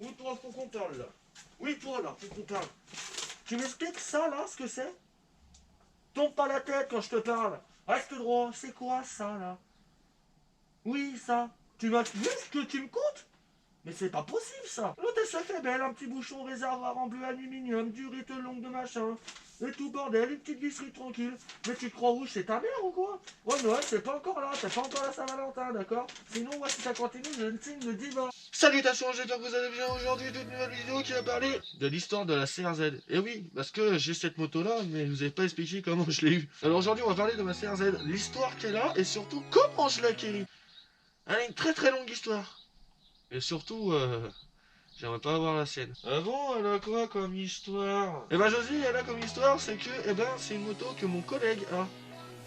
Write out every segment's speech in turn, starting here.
Où trouve ton comptable là? Oui, toi là, ton comptable. Tu m'expliques ça là, ce que c'est? Tombe pas la tête quand je te parle. Reste droit, c'est quoi ça là? Oui, ça. Tu m'as vu ce que tu me coûtes? Mais c'est pas possible ça. L'hôtesse ça fait belle, un petit bouchon réservoir en bleu aluminium, du rite longue de machin. Et tout bordel, une petite visserie tranquille. Mais tu te crois rouge, c'est ta mère ou quoi? Ouais, Noël, c'est pas encore là, c'est pas encore la Saint-Valentin, d'accord? Sinon, moi, si ça continue, je ne signe le divorce. Salutations, j'espère que vous allez bien. Aujourd'hui, toute nouvelle vidéo qui va parler de l'histoire de la CRZ. Et oui, parce que j'ai cette moto-là, mais je vous ai pas expliqué comment je l'ai eue. Alors aujourd'hui, on va parler de ma CRZ, l'histoire qu'elle a et surtout comment je l'ai acquérie. Elle a une très très longue histoire. Et surtout, j'aimerais pas avoir la sienne. Ah bon, elle a quoi comme histoire? Eh ben Josie, elle a comme histoire, c'est que, c'est une moto que mon collègue a.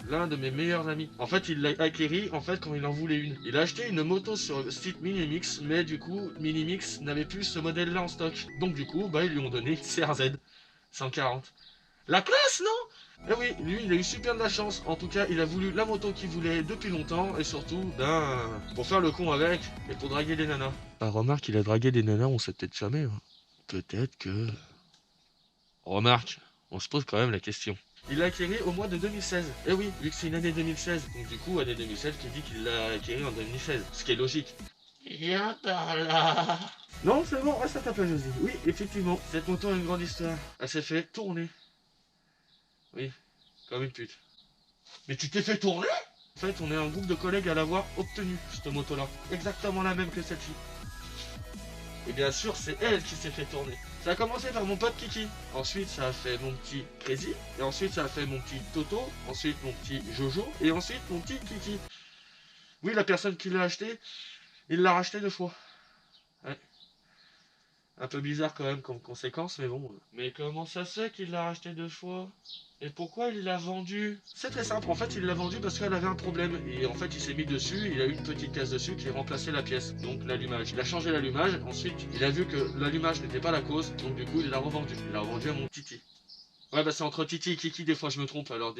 L'un de mes meilleurs amis. En fait, il l'a acquérie quand il en voulait une. Il a acheté une moto sur le site Minimix, mais du coup, Minimix n'avait plus ce modèle-là en stock. Donc du coup, ils lui ont donné CRZ 140. La classe, non? Eh oui, lui, il a eu super de la chance. En tout cas, il a voulu la moto qu'il voulait depuis longtemps, et surtout, pour faire le con avec, et pour draguer des nanas. Ah, remarque, il a dragué des nanas, on sait peut-être jamais. Hein. Peut-être que... Remarque, on se pose quand même la question. Il l'a acquéri au mois de 2016. Eh oui, vu que c'est une année 2016. Donc du coup, année 2016 qui dit qu'il l'a acquéri en 2016. Ce qui est logique. Viens par là. Non, c'est bon, reste à ta place, Josie. Oui, effectivement, cette moto a une grande histoire. Elle s'est fait tourner. Oui, comme une pute. Mais tu t'es fait tourner? En fait, on est un groupe de collègues à l'avoir obtenue, cette moto-là. Exactement la même que celle-ci. Et bien sûr, c'est elle qui s'est fait tourner. Ça a commencé par mon pote Kiki. Ensuite, ça a fait mon petit Crazy. Et ensuite, ça a fait mon petit Toto. Ensuite, mon petit Jojo. Et ensuite, mon petit Kiki. Oui, la personne qui l'a acheté, il l'a racheté 2 fois. Ouais. Un peu bizarre quand même comme conséquence, mais bon. Mais comment ça se fait qu'il l'a racheté 2 fois? Et pourquoi il l'a vendu? C'est très simple, en fait il l'a vendu parce qu'elle avait un problème. Et en fait il s'est mis dessus, il a eu une petite casse dessus qui remplaçait la pièce, donc l'allumage. Il a changé l'allumage, ensuite il a vu que l'allumage n'était pas la cause, donc du coup il l'a revendu. Il l'a revendu à mon Titi. Ouais, c'est entre Titi et Kiki, des fois je me trompe, alors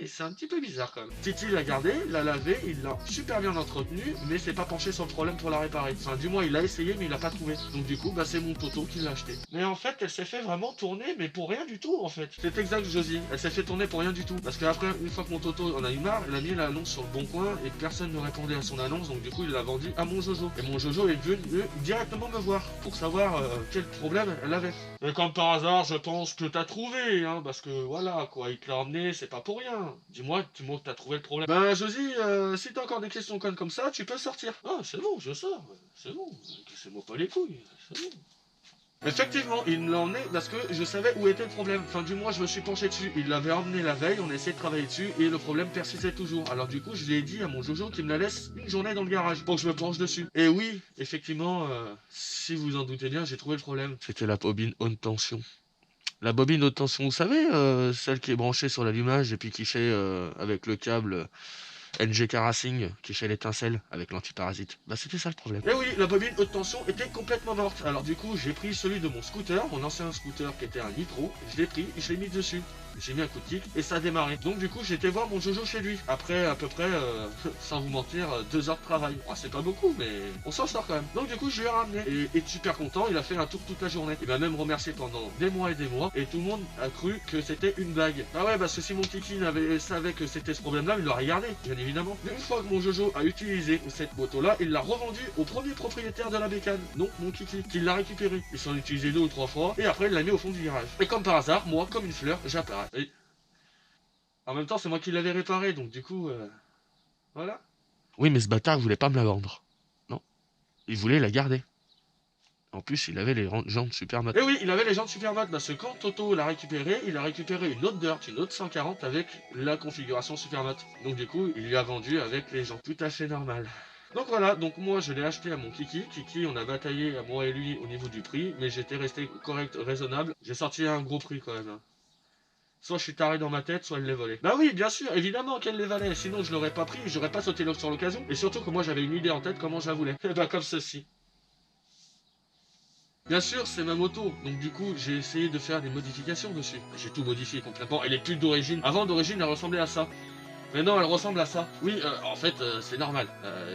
c'est un petit peu bizarre quand même. Titi l'a gardé, l'a lavé, il l'a super bien entretenu, mais s'est pas penché sur le problème pour la réparer. Enfin, du moins, il l'a essayé, mais il l'a pas trouvé. Donc du coup, c'est mon Toto qui l'a acheté. Mais en fait, elle s'est fait vraiment tourner, mais pour rien du tout, en fait. C'est exact, Josie. Elle s'est fait tourner pour rien du tout. Parce qu'après, une fois que mon Toto en a eu marre, il a mis l'annonce sur le bon coin, et personne ne répondait à son annonce, donc du coup, il l'a vendu à mon Jojo. Et mon Jojo est venu directement me voir, pour savoir quel problème elle avait. Et comme par hasard, je pense que t'as trouvé, hein, parce que voilà, quoi, il te l'a emmené, c'est pas pour rien. Dis-moi que t'as trouvé le problème. Ben, Josie, si t'as encore des questions connes comme ça, tu peux sortir. Ah, c'est bon, je sors, c'est bon, cassez-moi pas les couilles, c'est bon. Effectivement, il me l'a emmené parce que je savais où était le problème. Enfin, du moins, je me suis penché dessus. Il l'avait emmené la veille, on a essayé de travailler dessus et le problème persistait toujours. Alors, du coup, je lui ai dit à mon Jojo qu'il me la laisse une journée dans le garage pour que je me penche dessus. Et oui, effectivement, si vous en doutez bien, j'ai trouvé le problème. C'était la bobine haute tension. La bobine haute tension, vous savez, celle qui est branchée sur l'allumage et puis qui fait avec le câble NGK Racing qui fait l'étincelle avec l'antiparasite. C'était ça le problème. Et oui, la bobine haute tension était complètement morte. Alors du coup, j'ai pris celui de mon scooter, mon ancien scooter qui était un nitro. Je l'ai pris, je l'ai mis dessus. J'ai mis un coup de kick et ça a démarré. Donc du coup, j'ai été voir mon Jojo chez lui. Après à peu près, sans vous mentir, 2 heures de travail. Oh, c'est pas beaucoup, mais on s'en sort quand même. Donc du coup, je lui ai ramené. Et super content, il a fait un tour toute la journée. Il m'a même remercié pendant des mois et des mois. Et tout le monde a cru que c'était une blague. Ah ouais, parce que si mon Kiki savait que c'était ce problème-là, il l'aurait gardé, bien évidemment. Une fois que mon Jojo a utilisé cette moto-là, il l'a revendue au premier propriétaire de la bécane. Donc mon Kiki, qui l'a récupéré. Il s'en utilisé 2 ou 3 fois. Et après, il l'a mis au fond du garage. Et comme par hasard, moi, comme une fleur, j'apparais. Et en même temps, c'est moi qui l'avais réparé, donc du coup, voilà. Oui, mais ce bâtard voulait pas me la vendre. Non, il voulait la garder. En plus, il avait les jantes super mat. Et oui, il avait les jantes super mat, parce que quand Toto l'a récupéré, il a récupéré une autre Dirt, une autre 140 avec la configuration super mat. Donc du coup, il lui a vendu avec les jantes. Tout à fait normal. Donc voilà, donc moi je l'ai acheté à mon Kiki. Kiki, on a bataillé à moi et lui au niveau du prix, mais j'étais resté correct, raisonnable. J'ai sorti un gros prix quand même. Hein. Soit je suis taré dans ma tête, soit elle les volait. Bah oui, bien sûr, évidemment qu'elle les valait, sinon je l'aurais pas pris, j'aurais pas sauté sur l'occasion. Et surtout que moi j'avais une idée en tête comment je la voulais. Et bah comme ceci. Bien sûr, c'est ma moto, donc du coup j'ai essayé de faire des modifications dessus. J'ai tout modifié complètement, elle est plus d'origine. Avant d'origine elle ressemblait à ça. Mais non, elle ressemble à ça. Oui, en fait, c'est normal.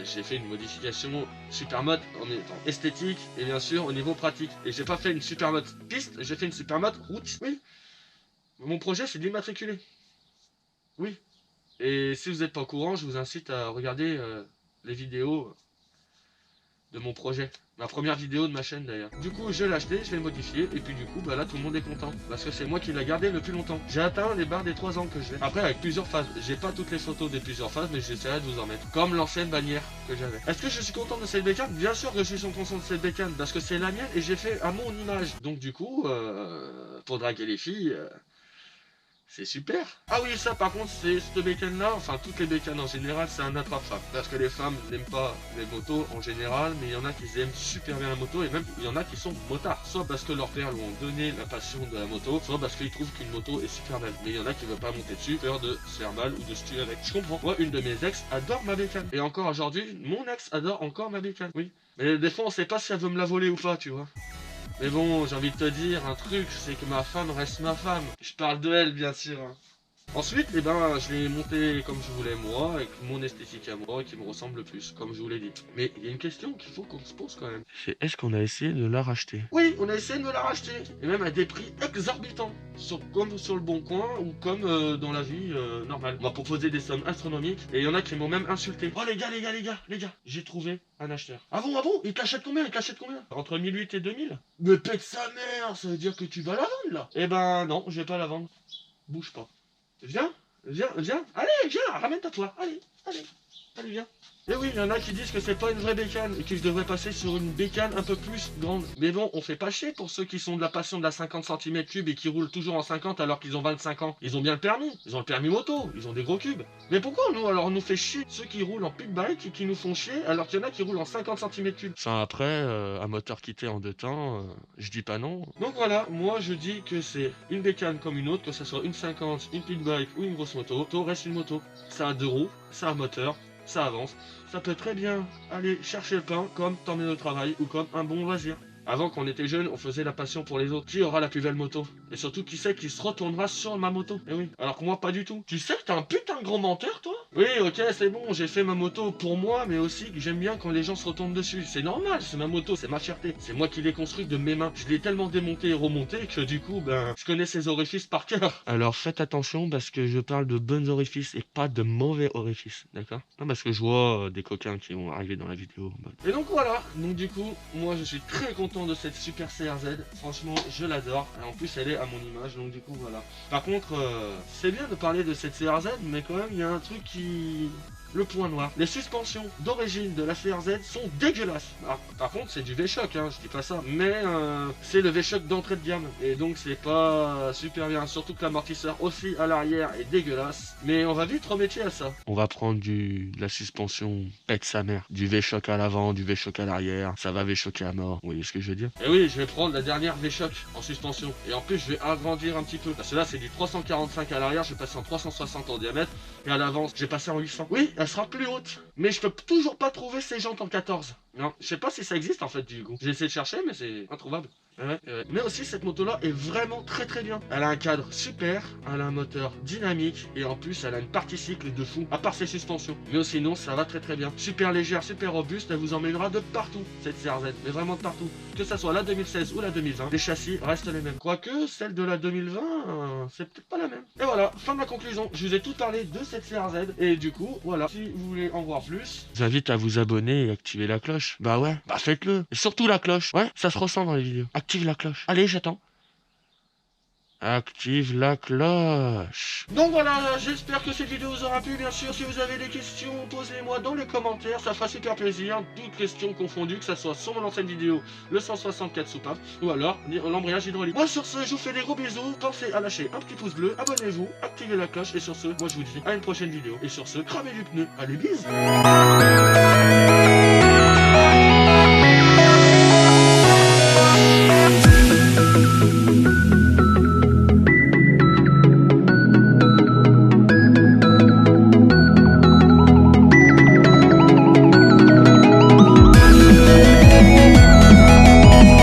J'ai fait une modification super mode en étant esthétique et bien sûr au niveau pratique. Et j'ai pas fait une super mode piste, j'ai fait une super mode route. Oui. Mon projet, c'est d'immatriculer. Oui. Et si vous n'êtes pas au courant, je vous incite à regarder les vidéos de mon projet. Ma première vidéo de ma chaîne d'ailleurs. Du coup, je l'ai acheté, je l'ai modifié, et puis du coup, bah là, tout le monde est content. Parce que c'est moi qui l'ai gardé le plus longtemps. J'ai atteint les barres des 3 ans que j'ai. Après, avec plusieurs phases. J'ai pas toutes les photos des plusieurs phases, mais j'essaierai de vous en mettre. Comme l'ancienne bannière que j'avais. Est-ce que je suis content de cette bécane? Bien sûr que je suis content de cette bécane, parce que c'est la mienne et j'ai fait à mon image. Donc du coup, pour draguer les filles... c'est super. Ah oui, ça par contre, c'est cette bécane là, enfin toutes les bécanes en général, c'est un attrape-femme. Parce que les femmes n'aiment pas les motos en général, mais il y en a qui aiment super bien la moto, et même il y en a qui sont motards. Soit parce que leurs pères lui ont donné la passion de la moto, soit parce qu'ils trouvent qu'une moto est super belle. Mais il y en a qui ne veulent pas monter dessus, peur de se faire mal ou de se tuer avec. Je comprends. Moi, une de mes ex adore ma bécane. Et encore aujourd'hui, mon ex adore encore ma bécane. Oui. Mais des fois, on sait pas si elle veut me la voler ou pas, tu vois. Mais bon, j'ai envie de te dire un truc, c'est que ma femme reste ma femme. Je parle de elle, bien sûr. Ensuite, eh ben, je l'ai monté comme je voulais moi, avec mon esthétique à moi, qui me ressemble le plus, comme je vous l'ai dit. Mais il y a une question qu'il faut qu'on se pose quand même. C'est est-ce qu'on a essayé de la racheter? Oui, on a essayé de me la racheter. Et même à des prix exorbitants. Comme sur le bon coin, ou comme dans la vie normale. On m'a proposé des sommes astronomiques, et il y en a qui m'ont même insulté. Oh les gars, j'ai trouvé un acheteur. Ah bon, il t'achète combien? Entre 1008 et 2000? Mais pète sa mère, ça veut dire que tu vas la vendre là? Eh ben non, je vais pas la vendre. Bouge pas. Viens. Allez, viens, ramène-toi toi. Allez, viens. Et oui, il y en a qui disent que c'est pas une vraie bécane et que je devrais passer sur une bécane un peu plus grande. Mais bon, on fait pas chier pour ceux qui sont de la passion de la 50 cm3 et qui roulent toujours en 50 alors qu'ils ont 25 ans. Ils ont bien le permis. Ils ont le permis moto. Ils ont des gros cubes. Mais pourquoi nous, alors, on nous fait chier ceux qui roulent en pit bike et qui nous font chier alors qu'il y en a qui roulent en 50 cm3? Enfin, après, un moteur quitté en 2 temps, je dis pas non. Donc voilà, moi je dis que c'est une bécane comme une autre, que ce soit une 50, une pit bike ou une grosse moto. Moto reste une moto. Ça a 2 roues, ça a un moteur. Ça avance, ça peut très bien aller chercher le pain comme t'emmener au travail ou comme un bon loisir. Avant, quand on était jeune, on faisait la passion pour les autres. Qui aura la plus belle moto? Et surtout, qui sait qui se retournera sur ma moto? Eh oui, alors que moi, pas du tout. Tu sais que t'es un putain de grand menteur, toi? Oui, ok, c'est bon, j'ai fait ma moto pour moi, mais aussi que j'aime bien quand les gens se retournent dessus. C'est normal, c'est ma moto, c'est ma fierté. C'est moi qui l'ai construite de mes mains. Je l'ai tellement démonté et remonté que du coup, ben, je connais ses orifices par cœur. Alors faites attention parce que je parle de bons orifices et pas de mauvais orifices, d'accord? Non, parce que je vois des coquins qui vont arriver dans la vidéo. Et donc voilà, donc du coup, moi je suis très content de cette super CRZ, franchement je l'adore, et en plus elle est à mon image, donc du coup voilà. Par contre, c'est bien de parler de cette CRZ, mais quand même il y a un truc qui... Le point noir. Les suspensions d'origine de la CRZ sont dégueulasses. Alors, par contre, c'est du V-Shock, hein, je dis pas ça. Mais c'est le V-Shock d'entrée de gamme. Et donc, c'est pas super bien. Surtout que l'amortisseur aussi à l'arrière est dégueulasse. Mais on va vite remétier à ça. On va prendre de la suspension pète sa mère. Du V-Shock à l'avant, du V-Shock à l'arrière. Ça va V-Shocker à mort. Vous voyez ce que je veux dire? Et oui, je vais prendre la dernière V-Shock en suspension. Et en plus, je vais agrandir un petit peu. Parce que là, c'est du 345 à l'arrière. Je vais passer en 360 en diamètre. Et à l'avant, je vais passer en 800. Oui, elle sera plus haute. Mais je peux toujours pas trouver ces jantes en 14. Non, je sais pas si ça existe en fait du coup. J'ai essayé de chercher mais c'est introuvable. Ouais. Mais aussi cette moto là est vraiment très bien. Elle a un cadre super, elle a un moteur dynamique et en plus elle a une partie cycle de fou, à part ses suspensions. Mais sinon ça va très bien. Super légère, super robuste, elle vous emmènera de partout cette CRZ, mais vraiment de partout. Que ça soit la 2016 ou la 2020, les châssis restent les mêmes. Quoique celle de la 2020, c'est peut-être pas la même. Et voilà, fin de ma conclusion. Je vous ai tout parlé de cette CRZ et du coup voilà. Si vous voulez en voir plus, je vous invite à vous abonner et activer la cloche. Bah ouais, bah faites-le. Et surtout la cloche. Ouais, ça se ressent dans les vidéos. Active la cloche. Allez, j'attends. Active la cloche. Donc voilà, j'espère que cette vidéo vous aura plu. Bien sûr, si vous avez des questions, posez-les-moi dans les commentaires. Ça fera super plaisir. Toutes questions confondues, que ça soit sur mon ancienne vidéo, le 164 soupape, ou alors l'embrayage hydraulique. Moi, sur ce, je vous fais des gros bisous. Pensez à lâcher un petit pouce bleu, abonnez-vous, activez la cloche. Et sur ce, moi, je vous dis à une prochaine vidéo. Et sur ce, cramez du pneu. Allez, bisous.